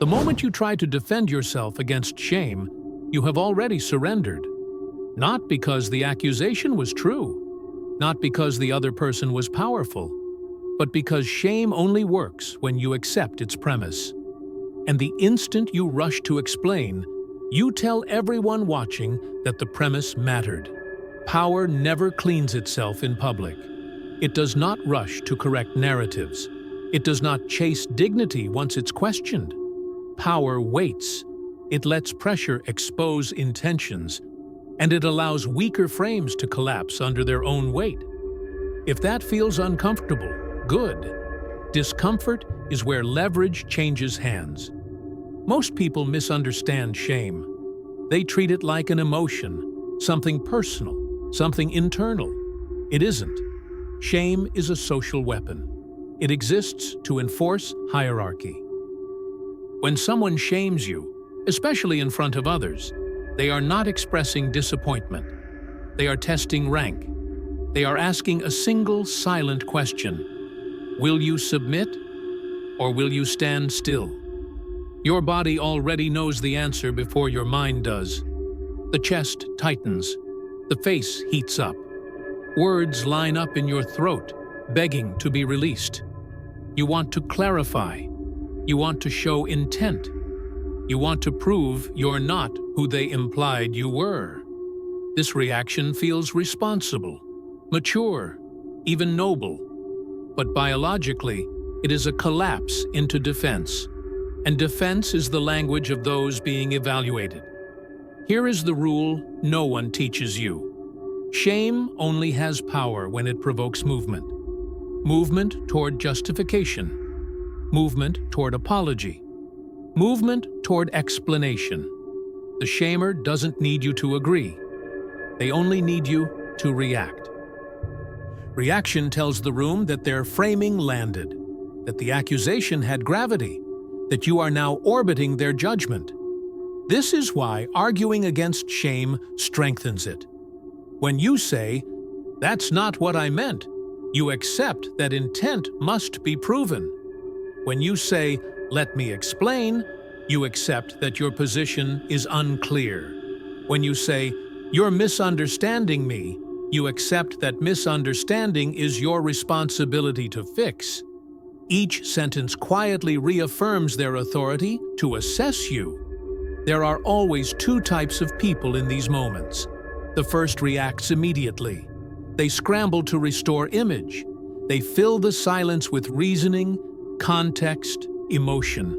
The moment you try to defend yourself against shame, you have already surrendered. Not because the accusation was true, not because the other person was powerful, but because shame only works when you accept its premise. And the instant you rush to explain, you tell everyone watching that the premise mattered. Power never cleans itself in public. It does not rush to correct narratives. It does not chase dignity once it's questioned. Power waits. It lets pressure expose intentions, and it allows weaker frames to collapse under their own weight. If that feels uncomfortable, good. Discomfort is where leverage changes hands. Most people misunderstand shame. They treat it like an emotion, something personal, something internal. It isn't. Shame is a social weapon. It exists to enforce hierarchy. When someone shames you, especially in front of others, they are not expressing disappointment. They are testing rank. They are asking a single silent question. Will you submit, or will you stand still? Your body already knows the answer before your mind does. The chest tightens. The face heats up. Words line up in your throat, begging to be released. You want to clarify. You want to show intent. You want to prove you're not who they implied you were. This reaction feels responsible, mature, even noble. But biologically, it is a collapse into defense. And defense is the language of those being evaluated. Here is the rule no one teaches you. Shame only has power when it provokes movement. Movement toward justification. Movement toward apology. Movement toward explanation. The shamer doesn't need you to agree. They only need you to react. Reaction tells the room that their framing landed, that the accusation had gravity, that you are now orbiting their judgment. This is why arguing against shame strengthens it. When you say, "That's not what I meant," you accept that intent must be proven. When you say, "Let me explain," you accept that your position is unclear. When you say, "You're misunderstanding me," you accept that misunderstanding is your responsibility to fix. Each sentence quietly reaffirms their authority to assess you. There are always two types of people in these moments. The first reacts immediately. They scramble to restore image. They fill the silence with reasoning, context, emotion.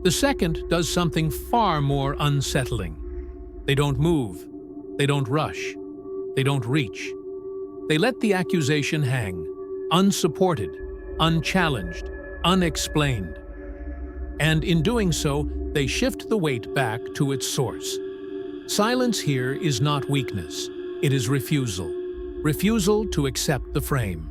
The second does something far more unsettling. They don't move. They don't rush. They don't reach. They let the accusation hang, unsupported, unchallenged, unexplained. And in doing so, they shift the weight back to its source. Silence here is not weakness. It is refusal. Refusal to accept the frame.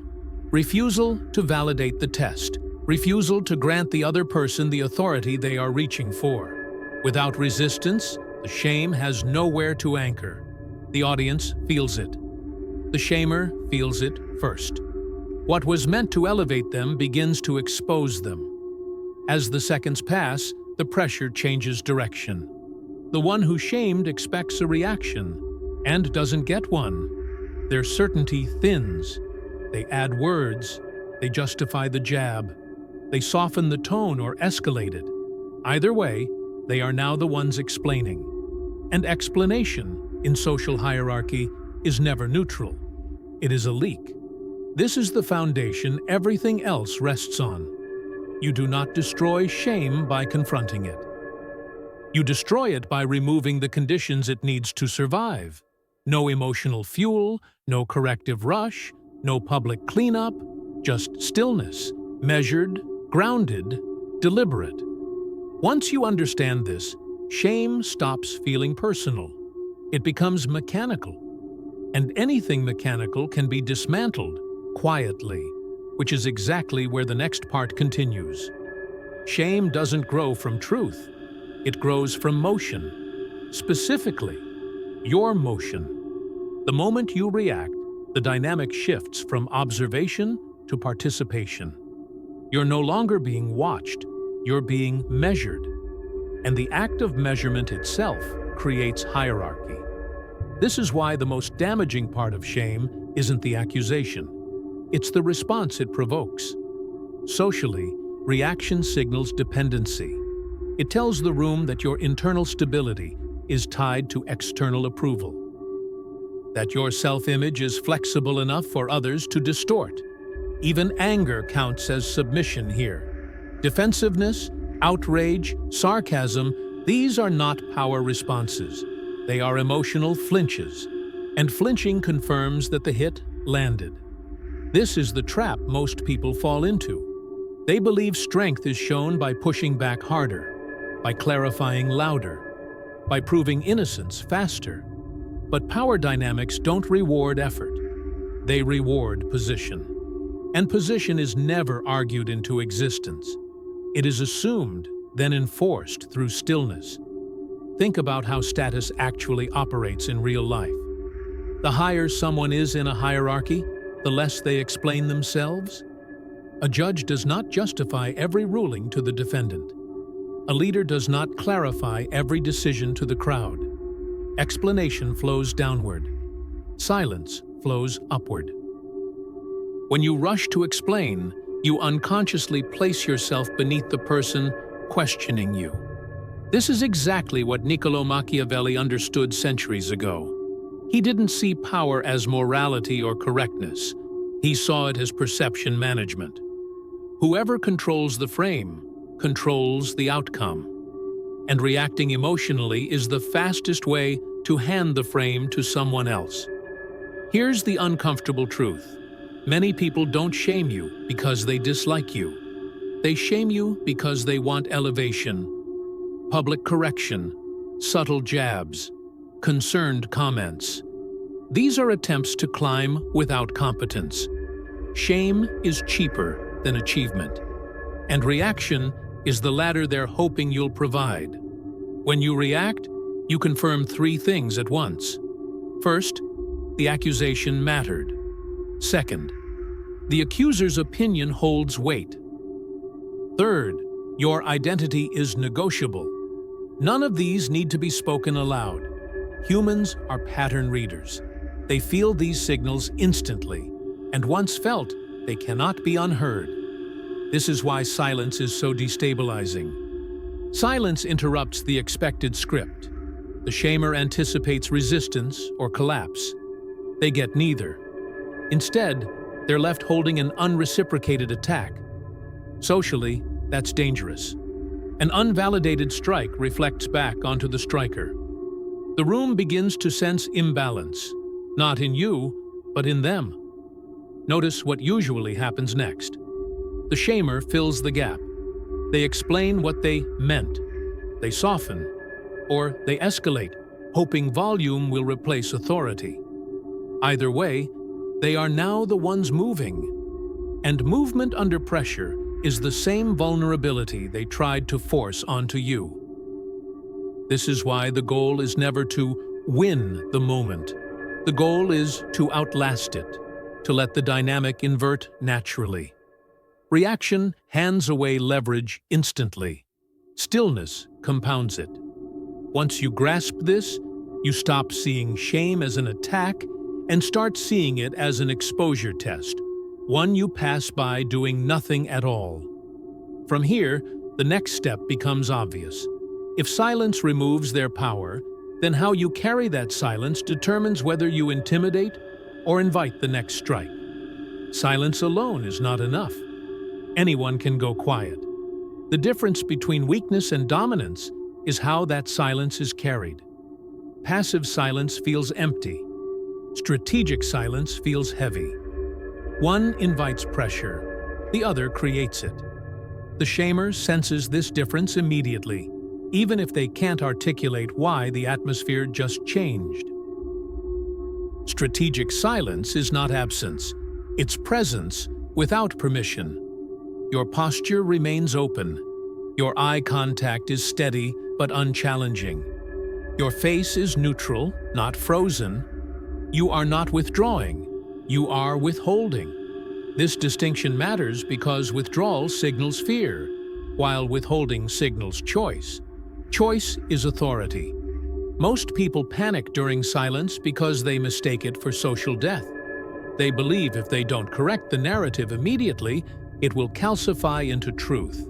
Refusal to validate the test. Refusal to grant the other person the authority they are reaching for. Without resistance, the shame has nowhere to anchor. The audience feels it. The shamer feels it first. What was meant to elevate them begins to expose them. As the seconds pass, the pressure changes direction. The one who shamed expects a reaction and doesn't get one. Their certainty thins. They add words. They justify the jab. They soften the tone or escalate it. Either way, they are now the ones explaining. And explanation, in social hierarchy, is never neutral. It is a leak. This is the foundation everything else rests on. You do not destroy shame by confronting it. You destroy it by removing the conditions it needs to survive. No emotional fuel, no corrective rush, no public cleanup, just stillness, measured, grounded, deliberate. Once you understand this, shame stops feeling personal. It becomes mechanical. And anything mechanical can be dismantled quietly, which is exactly where the next part continues. Shame doesn't grow from truth. It grows from motion. Specifically, your motion. The moment you react, the dynamic shifts from observation to participation. You're no longer being watched. You're being measured. and the act of measurement itself creates hierarchy. This is why the most damaging part of shame isn't the accusation. It's the response it provokes. Socially, reaction signals dependency. It tells the room that your internal stability is tied to external approval, that your self-image is flexible enough for others to distort. Even anger counts as submission here. Defensiveness, outrage, sarcasm, these are not power responses. They are emotional flinches, and flinching confirms that the hit landed. This is the trap most people fall into. They believe strength is shown by pushing back harder, by clarifying louder, by proving innocence faster. But power dynamics don't reward effort. They reward position. And position is never argued into existence. It is assumed, then enforced through stillness. Think about how status actually operates in real life. The higher someone is in a hierarchy, the less they explain themselves. A judge does not justify every ruling to the defendant. A leader does not clarify every decision to the crowd. Explanation flows downward. Silence flows upward. When you rush to explain, you unconsciously place yourself beneath the person questioning you. This is exactly what Niccolo Machiavelli understood centuries ago. He didn't see power as morality or correctness. He saw it as perception management. Whoever controls the frame controls the outcome. And reacting emotionally is the fastest way to hand the frame to someone else. Here's the uncomfortable truth. Many people don't shame you because they dislike you. They shame you because they want elevation, public correction, subtle jabs, concerned comments. These are attempts to climb without competence. Shame is cheaper than achievement, and reaction is the ladder they're hoping you'll provide. When you react, you confirm three things at once. First, the accusation mattered. Second, the accuser's opinion holds weight. Third, your identity is negotiable. None of these need to be spoken aloud. Humans are pattern readers. They feel these signals instantly, and once felt, they cannot be unheard. This is why silence is so destabilizing. Silence interrupts the expected script. The shamer anticipates resistance or collapse. They get neither. Instead, they're left holding an unreciprocated attack. Socially, that's dangerous. An unvalidated strike reflects back onto the striker. The room begins to sense imbalance, not in you, but in them. Notice what usually happens next. The shamer fills the gap. They explain what they meant. They soften, or they escalate, hoping volume will replace authority. Either way, they are now the ones moving. And movement under pressure is the same vulnerability they tried to force onto you. This is why the goal is never to win the moment. The goal is to outlast it, to let the dynamic invert naturally. Reaction hands away leverage instantly. Stillness compounds it. Once you grasp this, you stop seeing shame as an attack and start seeing it as an exposure test, one you pass by doing nothing at all. From here, the next step becomes obvious. If silence removes their power, then how you carry that silence determines whether you intimidate or invite the next strike. Silence alone is not enough. Anyone can go quiet. The difference between weakness and dominance is how that silence is carried. Passive silence feels empty. Strategic silence feels heavy. One invites pressure, the other creates it. The shamer senses this difference immediately, even if they can't articulate why the atmosphere just changed. Strategic silence is not absence, it's presence without permission. Your posture remains open. Your eye contact is steady but unchallenging. Your face is neutral, not frozen. You are not withdrawing, you are withholding. This distinction matters because withdrawal signals fear, while withholding signals choice. Choice is authority. Most people panic during silence because they mistake it for social death. They believe if they don't correct the narrative immediately, it will calcify into truth.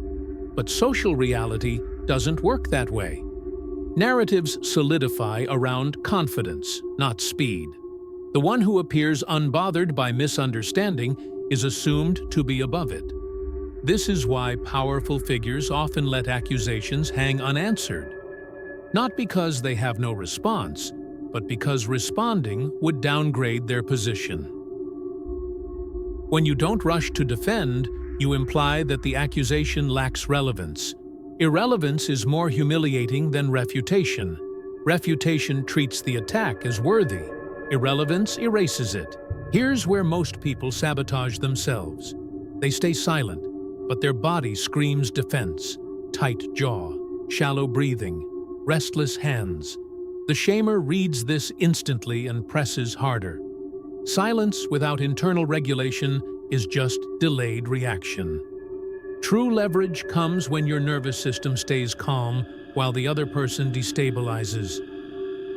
But social reality doesn't work that way. Narratives solidify around confidence, not speed. The one who appears unbothered by misunderstanding is assumed to be above it. This is why powerful figures often let accusations hang unanswered. Not because they have no response, but because responding would downgrade their position. When you don't rush to defend, you imply that the accusation lacks relevance. Irrelevance is more humiliating than refutation. Refutation treats the attack as worthy. Irrelevance erases it. Here's where most people sabotage themselves. They stay silent, but their body screams defense. Tight jaw, shallow breathing, restless hands. The shamer reads this instantly and presses harder. Silence without internal regulation is just delayed reaction. True leverage comes when your nervous system stays calm while the other person destabilizes.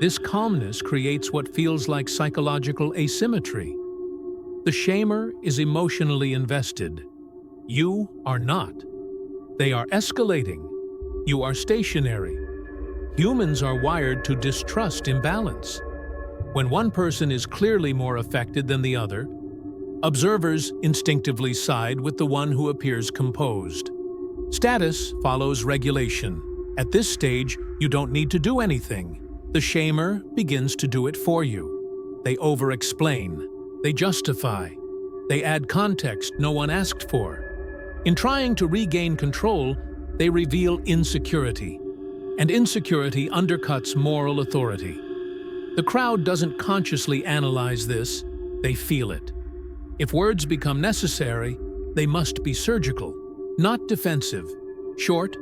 This calmness creates what feels like psychological asymmetry. The shamer is emotionally invested. You are not. They are escalating. You are stationary. Humans are wired to distrust imbalance. When one person is clearly more affected than the other, observers instinctively side with the one who appears composed. Status follows regulation. At this stage, you don't need to do anything. The shamer begins to do it for you. They over-explain. They justify. They add context no one asked for. In trying to regain control, they reveal insecurity. And insecurity undercuts moral authority. The crowd doesn't consciously analyze this, they feel it. If words become necessary, they must be surgical, not defensive. Short,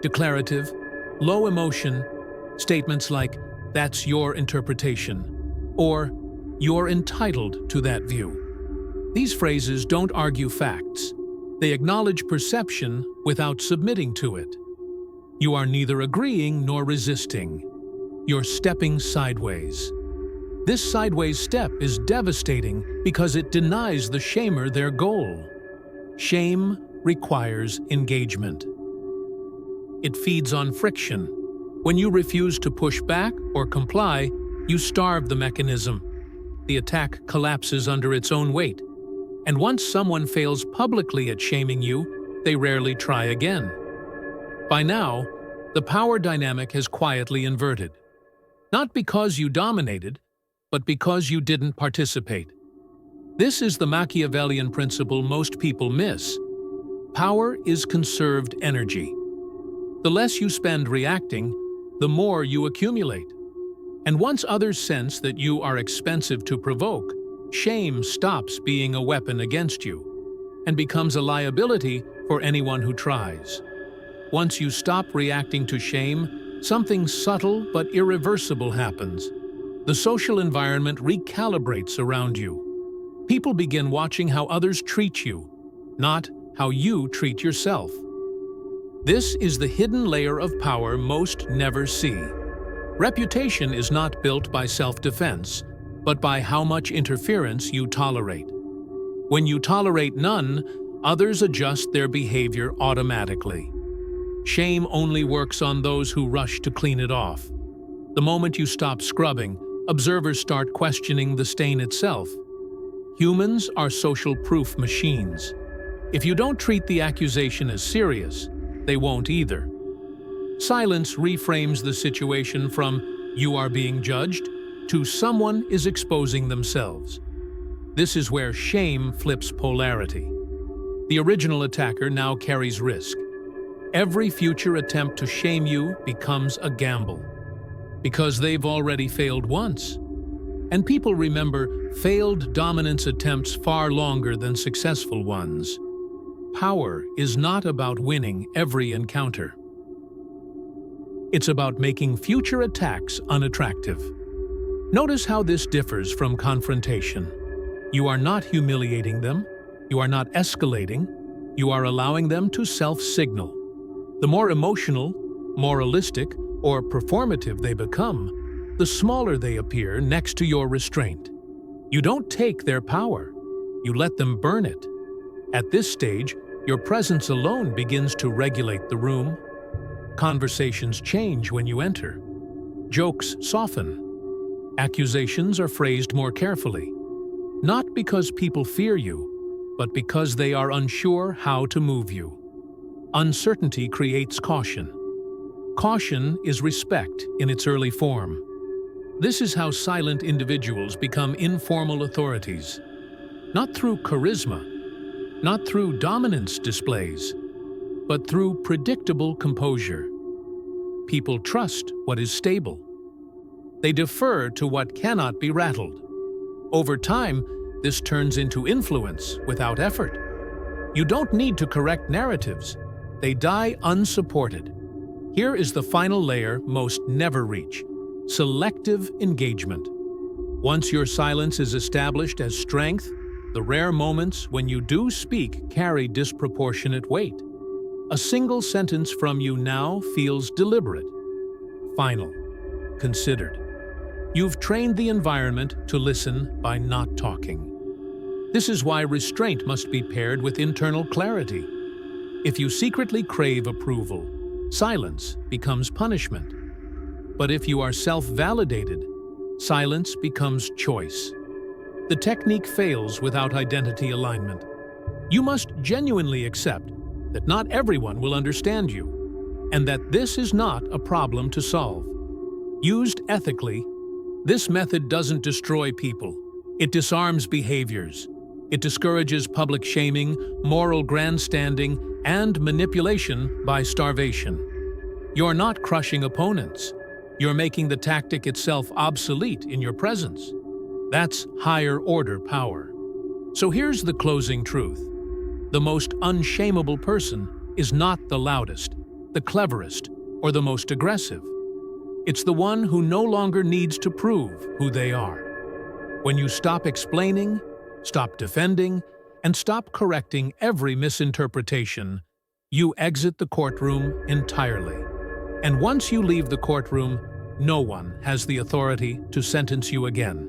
declarative, low emotion, statements like, "That's your interpretation," or "You're entitled to that view." These phrases don't argue facts. They acknowledge perception without submitting to it. You are neither agreeing nor resisting. You're stepping sideways. This sideways step is devastating because it denies the shamer their goal. Shame requires engagement. It feeds on friction. When you refuse to push back or comply, you starve the mechanism. The attack collapses under its own weight. And once someone fails publicly at shaming you, they rarely try again. By now, the power dynamic has quietly inverted. Not because you dominated, but because you didn't participate. This is the Machiavellian principle most people miss. Power is conserved energy. The less you spend reacting, the more you accumulate. And once others sense that you are expensive to provoke, shame stops being a weapon against you and becomes a liability for anyone who tries. Once you stop reacting to shame, something subtle but irreversible happens. The social environment recalibrates around you. People begin watching how others treat you, not how you treat yourself. This is the hidden layer of power most never see. Reputation is not built by self-defense, but by how much interference you tolerate. When you tolerate none, others adjust their behavior automatically. Shame only works on those who rush to clean it off. The moment you stop scrubbing, observers start questioning the stain itself. Humans are social proof machines. If you don't treat the accusation as serious, they won't either. Silence reframes the situation from "you are being judged" to "someone is exposing themselves." This is where shame flips polarity. The original attacker now carries risk. Every future attempt to shame you becomes a gamble, because they've already failed once. And people remember failed dominance attempts far longer than successful ones. Power is not about winning every encounter. It's about making future attacks unattractive. Notice how this differs from confrontation. You are not humiliating them, you are not escalating, you are allowing them to self-signal. The more emotional, moralistic, or performative they become, the smaller they appear next to your restraint. You don't take their power, you let them burn it. At this stage, your presence alone begins to regulate the room. Conversations change when you enter. Jokes soften. Accusations are phrased more carefully. Not because people fear you, but because they are unsure how to move you. Uncertainty creates caution. Caution is respect in its early form. This is how silent individuals become informal authorities. Not through charisma, not through dominance displays, but through predictable composure. People trust what is stable. They defer to what cannot be rattled. Over time, this turns into influence without effort. You don't need to correct narratives. They die unsupported. Here is the final layer most never reach: selective engagement. Once your silence is established as strength, the rare moments when you do speak carry disproportionate weight. A single sentence from you now feels deliberate, final, considered. You've trained the environment to listen by not talking. This is why restraint must be paired with internal clarity. If you secretly crave approval, silence becomes punishment. But if you are self-validated, silence becomes choice. The technique fails without identity alignment. You must genuinely accept that not everyone will understand you, and that this is not a problem to solve. Used ethically, this method doesn't destroy people. It disarms behaviors. It discourages public shaming, moral grandstanding, and manipulation by starvation. You're not crushing opponents. You're making the tactic itself obsolete in your presence. That's higher-order power. So here's the closing truth. The most unshameable person is not the loudest, the cleverest, or the most aggressive. It's the one who no longer needs to prove who they are. When you stop explaining, stop defending, and stop correcting every misinterpretation, you exit the courtroom entirely. And once you leave the courtroom, no one has the authority to sentence you again.